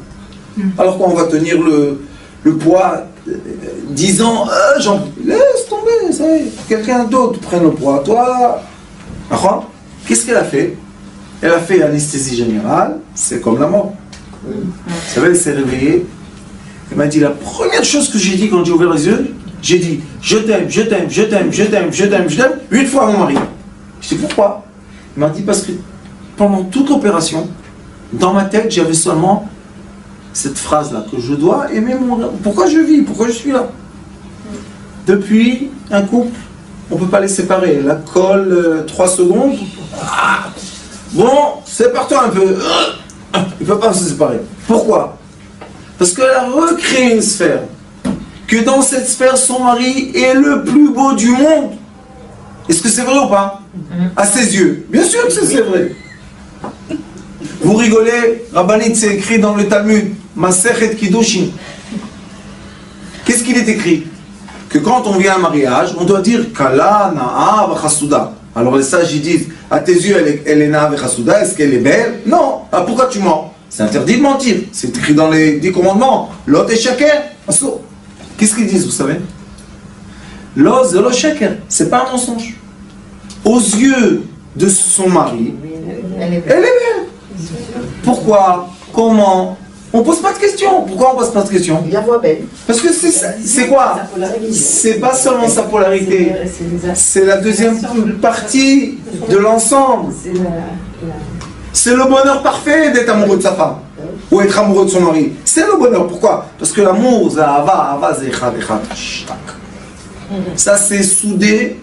Alors qu'on va tenir le poids 10 ans, laisse tomber, ça y est, quelqu'un d'autre prenne le poids. Toi, qu'est-ce qu'elle a fait? Elle a fait anesthésie générale, c'est comme la mort. Vous savez, elle s'est réveillée. Elle m'a dit, la première chose que j'ai dit quand j'ai ouvert les yeux, j'ai dit, je t'aime, je t'aime, je t'aime, je t'aime, je t'aime, je t'aime, 8 fois à mon mari. Je dis, pourquoi? Il m'a dit, parce que pendant toute l'opération, dans ma tête, j'avais seulement cette phrase-là, que je dois aimer mon... Pourquoi je vis? Pourquoi je suis là? depuis un couple, on ne peut pas les séparer. La colle, 3 secondes. Ah, bon, sépare-toi un peu. Il ne peut pas se séparer. Pourquoi? Parce qu'elle a recréé une sphère. Que dans cette sphère, son mari est le plus beau du monde. Est-ce que c'est vrai ou pas? À ses yeux. Bien sûr que c'est vrai. Vous rigolez, Rabbanit, c'est écrit dans le Talmud, Masechet Kiddushin. Qu'est-ce qu'il est écrit? Que quand on vient à un mariage, on doit dire Kala, Na'a, Vachasuda. Alors les sages ils disent, à tes yeux, elle est Na'a, Vachasuda, est-ce qu'elle est belle? Non. Ah, pourquoi tu mens? C'est interdit de mentir. C'est écrit dans les 10 commandements. L'autre est shaker. Qu'est-ce qu'ils disent, vous savez? L'os de l'os shaker. C'est pas un mensonge. Aux yeux de son mari, elle est belle. Pourquoi? Comment? On pose pas de questions. Pourquoi on pose pas de questions? Il la voit belle. Parce que c'est quoi? C'est pas seulement sa polarité. C'est la deuxième partie de l'ensemble. C'est le bonheur parfait d'être amoureux de sa femme. Ou être amoureux de son mari. C'est le bonheur. Pourquoi? Parce que l'amour, ça c'est soudé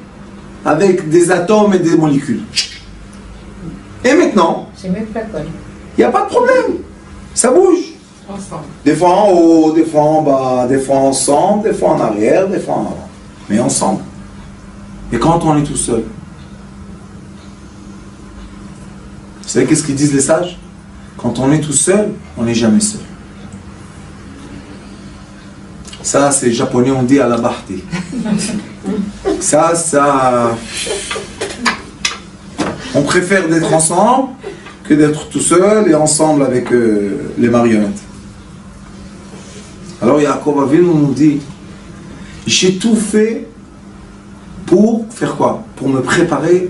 avec des atomes et des molécules. Et maintenant, il n'y a pas de problème. Ça bouge. Ensemble. Des fois en haut, des fois en bas, des fois ensemble, des fois en arrière, des fois en avant. Mais ensemble. Et quand on est tout seul, vous savez qu'est-ce qu'ils disent les sages? Quand on est tout seul, on n'est jamais seul. Ça, c'est japonais, on dit à la bahté. Ça... On préfère d'être ensemble que d'être tout seul et ensemble avec les marionnettes. Alors Yaakov Avinu nous dit, j'ai tout fait pour faire quoi? Pour me préparer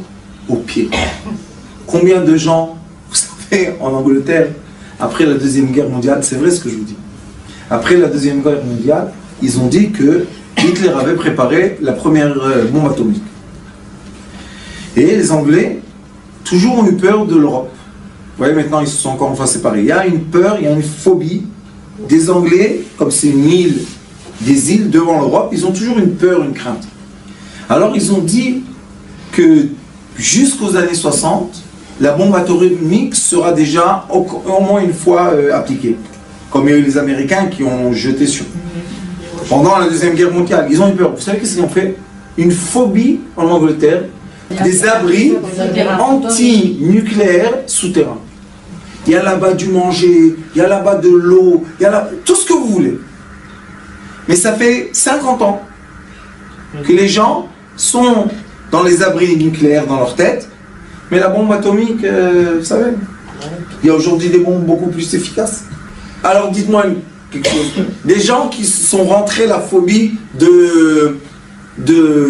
au pied. Combien de gens, vous savez, en Angleterre, après la Deuxième Guerre mondiale, c'est vrai ce que je vous dis, après la Deuxième Guerre mondiale, ils ont dit que Hitler avait préparé la première bombe atomique. Et les Anglais, toujours ont eu peur de l'Europe. Vous voyez, maintenant, ils se sont encore une fois séparés. Il y a une peur, il y a une phobie des Anglais, comme c'est une île, des îles devant l'Europe, ils ont toujours une peur, une crainte. Alors, ils ont dit que jusqu'aux années 60, la bombe atomique sera déjà au moins une fois appliquée. Comme il y a eu les Américains qui ont jeté sur. Pendant la Deuxième Guerre mondiale, ils ont eu peur. Vous savez qu'est-ce qu'ils ont fait? Une phobie en Angleterre, des abris anti-nucléaires souterrains. Il y a là-bas du manger, il y a là-bas de l'eau, il y a là tout ce que vous voulez. Mais ça fait 50 ans que les gens sont dans les abris nucléaires dans leur tête, mais la bombe atomique, vous savez, il y a aujourd'hui des bombes beaucoup plus efficaces. Alors dites-moi quelque chose. Des gens qui sont rentrés la phobie de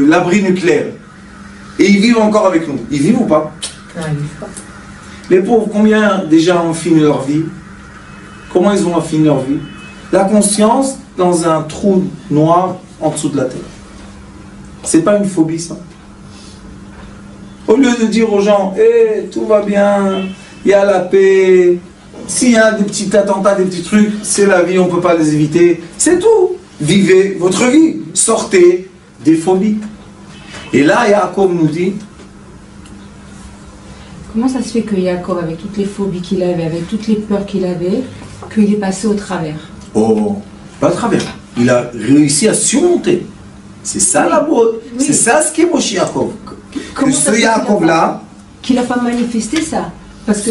l'abri nucléaire, et ils vivent encore avec nous. Ils vivent ou pas? Non, ils vivent pas. Les pauvres, combien déjà ont fini leur vie? Comment ils ont fini leur vie? La conscience dans un trou noir en dessous de la terre. C'est pas une phobie, ça. Au lieu de dire aux gens, hey, tout va bien, il y a la paix, s'il y a des petits attentats, des petits trucs, c'est la vie, on ne peut pas les éviter. C'est tout. Vivez votre vie. Sortez des phobies. Et là, Yaakov nous dit... Comment ça se fait que Yaakov, avec toutes les phobies qu'il avait, avec toutes les peurs qu'il avait, qu'il est passé au travers? Oh, pas au travers. Il a réussi à surmonter. C'est ça la beauté. Oui. C'est ça ce qui est beau chez Yaakov. Que ce Yaakov-là... Qu'il n'a pas manifesté ça. Parce que...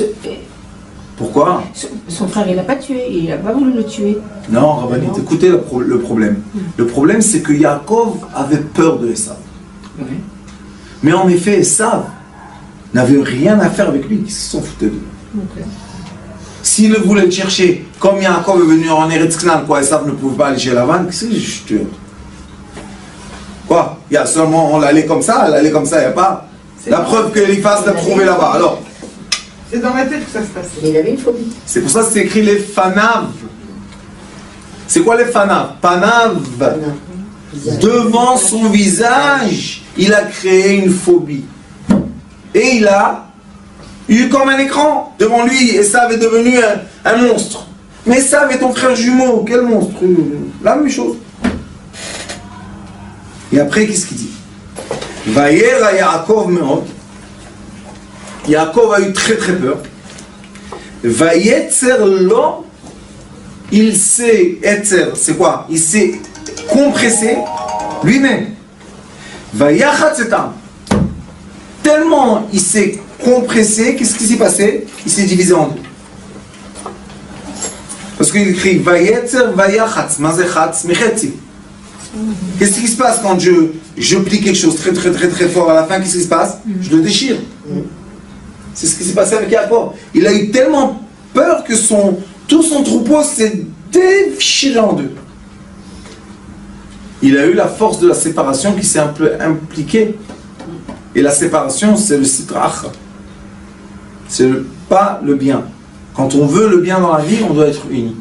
Pourquoi? Son frère, il n'a pas tué, il n'a pas voulu le tuer. Non, Rabbanit, écoutez le problème. Le problème, c'est que Yaakov avait peur de Esav. Oui. Mais en effet, Esav n'avait rien à faire avec lui, ils s'en foutaient de lui. Okay. S'il voulait le chercher, comme Yaakov est venu en Eretz Knan, quoi, Esav ne pouvait pas aller chez Lavan, qu'est-ce que je te... Quoi? Il y a seulement, on l'allait comme ça, il n'y a pas. La preuve que l'Eliphaz l'a trouvé là-bas, alors. C'est dans la tête que ça se passe. Mais il avait une phobie. C'est pour ça que c'est écrit les fanav. C'est quoi les fanav? Panav. Devant son visage, il a créé une phobie. Et il a eu comme un écran devant lui. Esav est devenu un monstre. Mais Esav est ton frère jumeau. Quel monstre? La même chose. Et après, qu'est-ce qu'il dit? Vayera Yaakov meod. Yaakov a eu très très peur. Vayetzer lo. Il s'est, etzer, c'est quoi? Il s'est compressé lui-même. Vayachat setam. Tellement il s'est compressé, qu'est-ce qui s'est passé? Il s'est divisé en deux. Parce qu'il écrit Vayetzer Vayachatz, Mazechatz, Mechetzi. Qu'est-ce qui se passe quand je plie quelque chose très très très très fort à la fin? Qu'est-ce qui se passe? Je le déchire. C'est ce qui s'est passé avec Yaakov. Il a eu tellement peur que tout son troupeau s'est déchiré en deux. Il a eu la force de la séparation qui s'est un peu impliquée. Et la séparation, c'est le sitrach. C'est pas le bien. Quand on veut le bien dans la vie, on doit être unis.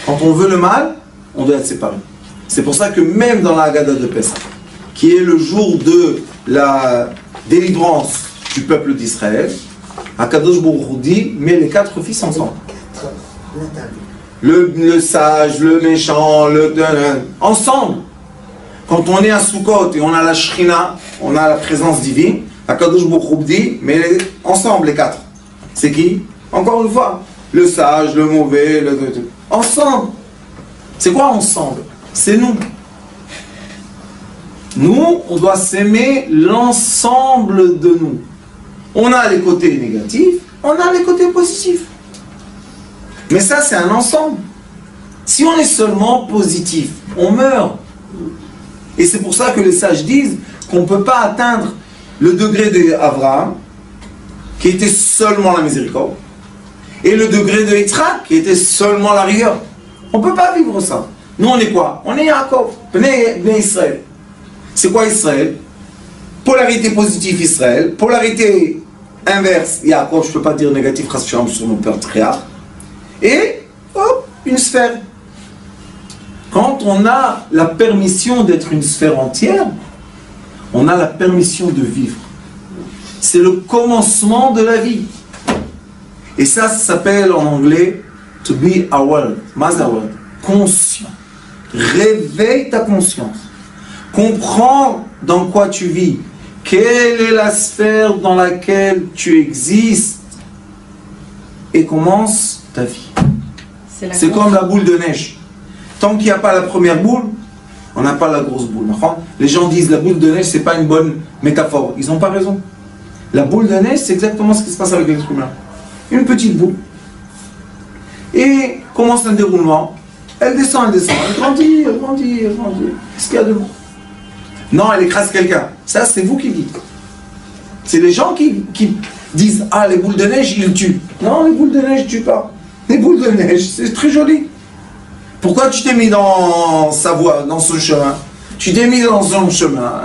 Quand on veut le mal, on doit être séparés. C'est pour ça que même dans la Haggadah de Pessah, qui est le jour de la délivrance du peuple d'Israël, Akadosh Baruch Hu dit, mets les 4 fils ensemble. Le sage, le méchant, ensemble. Quand on est à Sukkot et on a la Shrina, on a la présence divine, Akadosh Baruch Hu dit, mets ensemble les 4. C'est qui? Encore une fois, le sage, le mauvais, ensemble. C'est quoi ensemble? C'est nous. Nous, on doit s'aimer l'ensemble de nous. On a les côtés négatifs, on a les côtés positifs. Mais ça, c'est un ensemble. Si on est seulement positif, on meurt. Et c'est pour ça que les sages disent qu'on ne peut pas atteindre le degré d'Abraham, qui était seulement la miséricorde, et le degré de Yitzhak, qui était seulement la rigueur. On ne peut pas vivre ça. Nous, on est quoi? On est Yaakov, Bnei Israël. C'est quoi Israël? Polarité positive Israël, polarité inverse Yaakov, je ne peux pas dire négatif sur mon père Tréach. Et, hop, une sphère. Quand on a la permission d'être une sphère entière, on a la permission de vivre. C'est le commencement de la vie. Et ça s'appelle en anglais to be aware. Mazawar, conscient. Réveille ta conscience. Comprends dans quoi tu vis. Quelle est la sphère dans laquelle tu existes. Et commence ta vie. C'est comme la boule de neige. Tant qu'il n'y a pas la première boule, on n'a pas la grosse boule. Les gens disent la boule de neige, c'est pas une bonne métaphore. Ils n'ont pas raison. La boule de neige, c'est exactement ce qui se passe avec l'être humain. Une petite boule. Et commence un déroulement. Elle descend, elle grandit, elle grandit, elle grandit. Qu'est-ce qu'il y a de bon? Non, elle écrase quelqu'un. Ça, c'est vous qui dites. C'est les gens qui disent, ah, les boules de neige, ils tuent. Non, les boules de neige ne tuent pas. Les boules de neige, c'est très joli. Pourquoi tu t'es mis dans sa voie, dans son chemin? Tu t'es mis dans son chemin.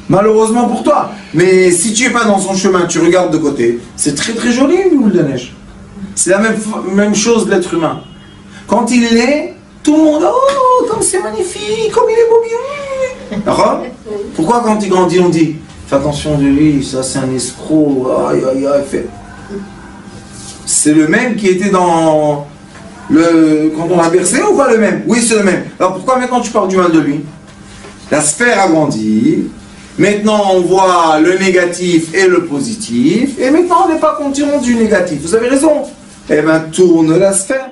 Malheureusement pour toi. Mais si tu n'es pas dans son chemin, tu regardes de côté. C'est très très joli une boule de neige. C'est la même chose de l'être humain. Quand il est, tout le monde, oh, comme c'est magnifique, comme il est beau bien. D'accord? Pourquoi quand il grandit, on dit, fais attention de lui, ça c'est un escroc, aïe aïe aïe, fait. C'est le même qui était dans quand on l'a bercé ou pas le même? Oui, c'est le même. Alors pourquoi maintenant tu parles du mal de lui? La sphère a grandi. Maintenant on voit le négatif et le positif. Et maintenant on n'est pas content du négatif. Vous avez raison. Eh bien tourne la sphère.